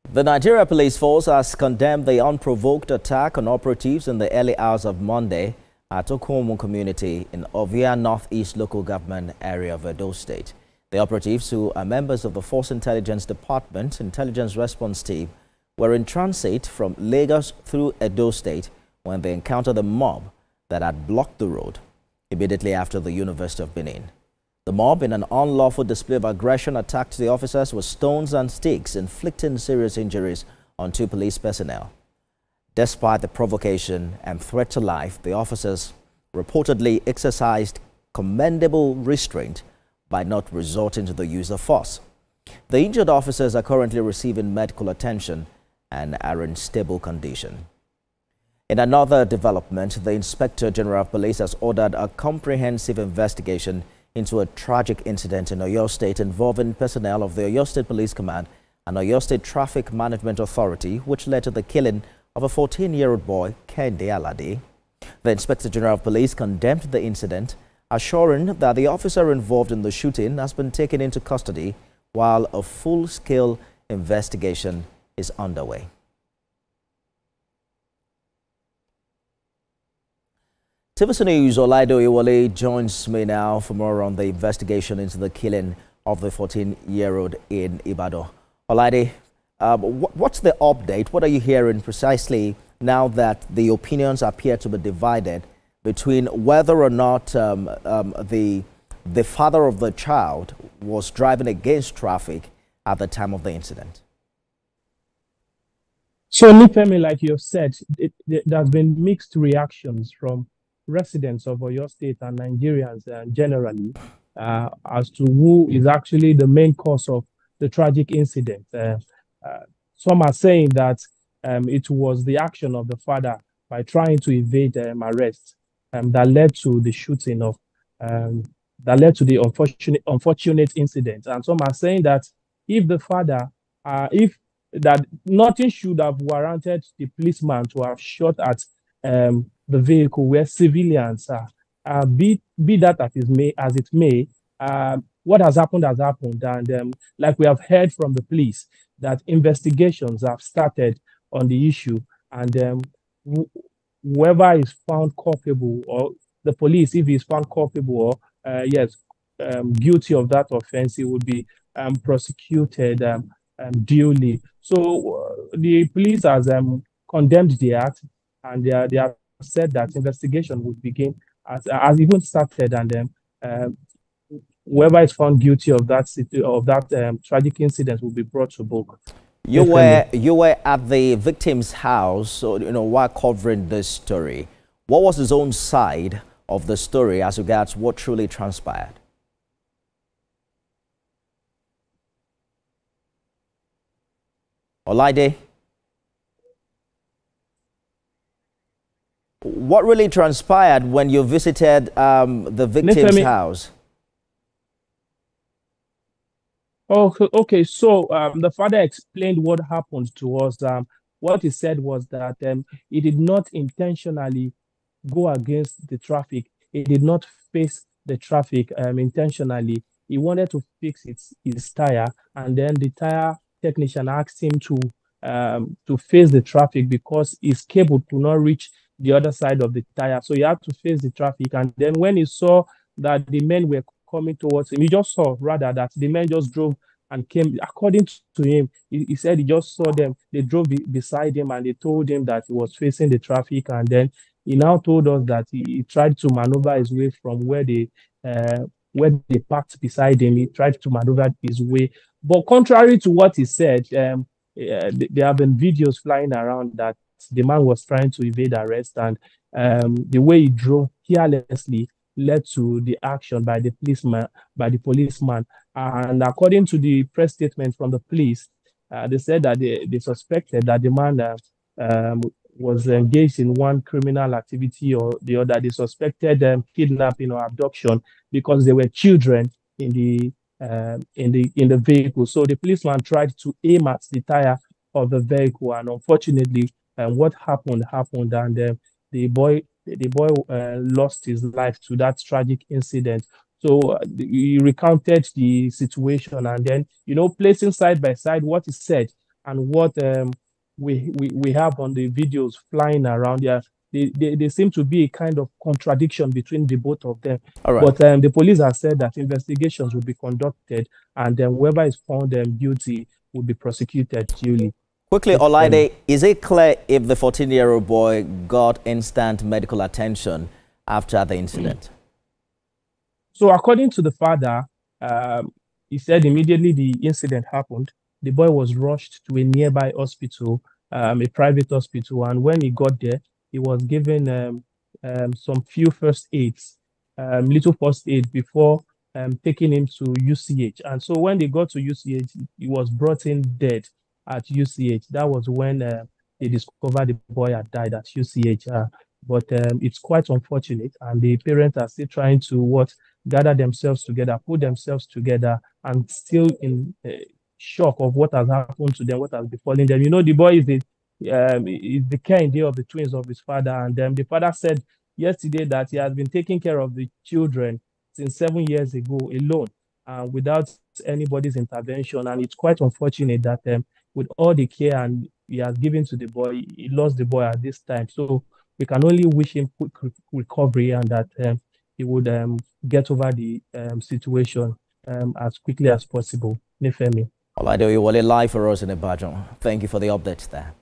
The Nigeria Police Force has condemned the unprovoked attack on operatives in the early hours of Monday at Okumu community in Ovia Northeast local government area of Oyo State. The operatives, who are members of the Force Intelligence Department Intelligence Response Team, were in transit from Lagos through Oyo State when they encountered a mob that had blocked the road immediately after the University of Benin. The mob, in an unlawful display of aggression, attacked the officers with stones and sticks, inflicting serious injuries on 2 police personnel. Despite the provocation and threat to life, the officers reportedly exercised commendable restraint by not resorting to the use of force. The injured officers are currently receiving medical attention and are in stable condition. In another development, the Inspector General of Police has ordered a comprehensive investigation into a tragic incident in Oyo State involving personnel of the Oyo State Police Command and Oyo State Traffic Management Authority, which led to the killing of a 14-year-old boy, Kehinde Alade. The Inspector General of Police condemned the incident, assuring that the officer involved in the shooting has been taken into custody while a full-scale investigation is underway. TVC News' Olaide joins me now for more on the investigation into the killing of the 14-year-old in Ibadan. Olaide, what's the update? What are you hearing precisely now that the opinions appear to be divided between whether or not the father of the child was driving against traffic at the time of the incident? So, Nipemi, like you have said, there's been mixed reactions from residents of Oyo State and Nigerians generally as to who is actually the main cause of the tragic incident. Some are saying that it was the action of the father by trying to evade arrest that led to the shooting of that led to the unfortunate incident. And some are saying that if the father, if that nothing should have warranted the policeman to have shot at the vehicle where civilians are, be that as it may, what has happened, and like we have heard from the police, that investigations have started on the issue, and whoever is found culpable, or the police, if he is found culpable or guilty of that offense, he would be prosecuted duly. So the police has condemned the act, and they have said that investigation would begin, as even started, and then whoever is found guilty of that tragic incident will be brought to book. You were at the victim's house, so, while covering this story. What was his own side of the story as regards what truly transpired? Olaide? What really transpired when you visited the victim's house? Okay. So the father explained what happened to us. What he said was that he did not intentionally go against the traffic. He did not face the traffic intentionally. He wanted to fix his tire, and then the tire technician asked him to face the traffic because his cable could not reach the other side of the tire. So he had to face the traffic. And then when he saw that the men were coming towards him, he just saw rather that the men just drove and came. According to him, he said he just saw them. They drove beside him, and they told him that he was facing the traffic. And then he now told us that he tried to maneuver his way from where they parked beside him. He tried to maneuver his way. But contrary to what he said, there have been videos flying around that the man was trying to evade arrest, and the way he drove carelessly led to the action by the policeman. And according to the press statement from the police, they said that they suspected that the man was engaged in one criminal activity or the other. They suspected kidnapping or abduction because there were children in the vehicle. So the policeman tried to aim at the tire of the vehicle, and unfortunately, what happened, and the boy lost his life to that tragic incident. So he recounted the situation, and then, placing side by side what he said and what we have on the videos flying around there, they seem to be a kind of contradiction between the both of them. All right. But the police have said that investigations will be conducted, and whoever is found guilty will be prosecuted duly. Quickly, Alade, is it clear if the 14-year-old boy got instant medical attention after the incident? So according to the father, he said immediately the incident happened, the boy was rushed to a nearby hospital, a private hospital, and when he got there, he was given some few first aids, little first aid before taking him to UCH. And so when they got to UCH, he was brought in dead at UCH. That was when they discovered the boy had died at UCH. But it's quite unfortunate, and the parents are still trying to gather themselves together, put themselves together, and still in shock of what has happened to them, what has befallen them. You know, the boy is the Kehinde of the twins of his father, and the father said yesterday that he has been taking care of the children since 7 years ago alone, without anybody's intervention. And it's quite unfortunate that with all the care and he has given to the boy, he lost the boy at this time. So we can only wish him quick recovery, and that he would get over the situation as quickly as possible. Nifemi. Alade, you were live for us in Ibadan. Thank you for the updates there.